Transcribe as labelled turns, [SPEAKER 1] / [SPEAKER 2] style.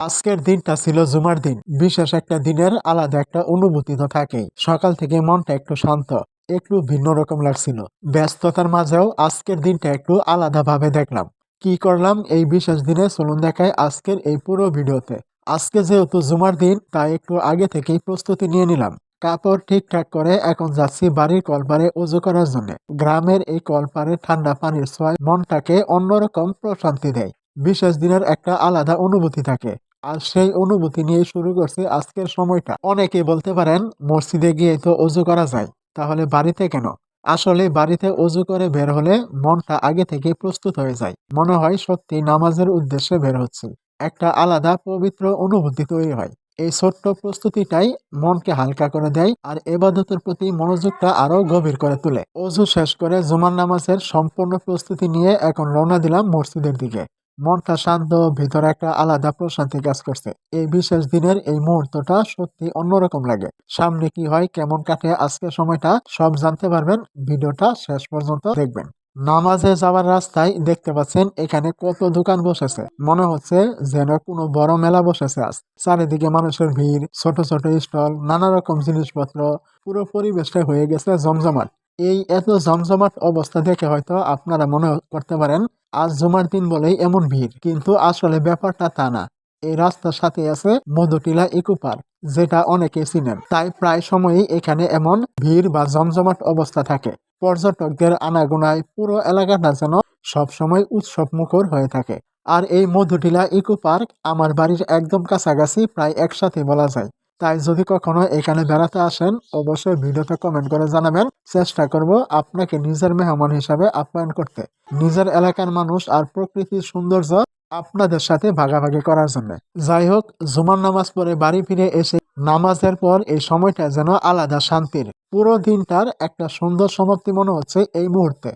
[SPEAKER 1] আজকের দিনটা ছিল জুমার দিন। বিশেষ একটা দিনের আলাদা একটা অনুভূতি তো থাকেই। সকাল থেকে মনটা একটু শান্ত, একটু ভিন্ন রকম লাগছিল। ব্যস্ততার মাঝেও আজকের দিনটা একটু আলাদাভাবে দেখলাম। কি করলাম এই বিশেষ দিনে চলুন দেখায় আজকের এই পুরো ভিডিওতে। আজকে যেহেতু জুমার দিন তাই একটু আগে থেকেই প্রস্তুতি নিয়ে নিলাম। কাপড় ঠিকঠাক করে এখন যাচ্ছি বাড়ির কলপারে উজু করার জন্য। গ্রামের এই কলপারে ঠান্ডা পানির ছোঁয়ায় মনটাকে অন্যরকম প্রশান্তি দেয়। বিশেষ দিনের একটা আলাদা অনুভূতি থাকে। আর সেই অনুভূতি নিয়ে শুরু করছি আজকের সময়টা। অনেকে বলতে পারেন মসজিদে গিয়ে তো অজু করা যায়, তাহলে বাড়িতে কেন? আসলে বাড়িতে অজু করে বের হলে মনটা আগে থেকে প্রস্তুত হয়ে যায়। মনে হয় সত্যি নামাজের উদ্দেশ্যে বের হচ্ছে। একটা আলাদা পবিত্র অনুভূতি তৈরি হয়। এই ছোট্ট প্রস্তুতিটাই মনকে হালকা করে দেয় আর ইবাদতের প্রতি মনোযোগটা আরো গভীর করে তোলে। অজু শেষ করে জুমার নামাজের সম্পূর্ণ প্রস্তুতি নিয়ে এখন রওনা দিলাম মসজিদের দিকে। মনটা শান্ত, ভিতরে একটা আলাদা প্রশান্তি কাজ করছে। এই বিশেষ দিনের এই মুহূর্তটা সত্যি অন্যরকম লাগে। সামনে কি হয়, কেমন কাটে আজকের সময়টা সব জানতে পারবেন। ভিডিওটা শেষ পর্যন্ত দেখবেন। নামাজে যাওয়ার রাস্তায় দেখতে পাচ্ছেন এখানে কত দোকান বসেছে। মনে হচ্ছে যেন কোনো বড় মেলা বসেছে আজ। চারিদিকে মানুষের ভিড়, ছোট ছোট স্টল, নানা রকম জিনিসপত্র। পুরো পরিবেশটা হয়ে গেছে জমজমাট। এই এত জমজমাট অবস্থা দেখে হয়তো আপনারা মনে করতে পারেন আজ জুমার দিন বলেই এমন ভিড়, কিন্তু আসলে ব্যাপারটা তা না। এই রাস্তার সাথে আছে মধুটিলা ইকো পার্ক, যেটা অনেকে চিনেন। তাই প্রায় সময়ই এখানে এমন ভিড় বা জমজমাট অবস্থা থাকে। পর্যটকদের আনাগোনায় পুরো এলাকাটা যেন সবসময় উৎসব মুখর হয়ে থাকে। আর এই মধুটিলা ইকো পার্ক আমার বাড়ির একদম কাছাকাছি, প্রায় একসাথে বলা যায়। তাই যদি কখনো এখানে বেড়াতে আসেন অবশ্যই ভিডিওতে কমেন্ট করে জানাবেন। চেষ্টা করব আপনাকে নিজের মেহমান হিসাবে আপ্যায়ন করতে, নিজের এলাকার মানুষ আর প্রকৃতির সৌন্দর্য আপনাদের সাথে ভাগাভাগি করার জন্য। যাই হোক, জুমার নামাজ পড়ে বাড়ি ফিরে এসে নামাজের পর এই সময়টা যেন আলাদা শান্তির। পুরো দিনটার একটা সুন্দর সমাপ্তি মনে হচ্ছে এই মুহূর্তে।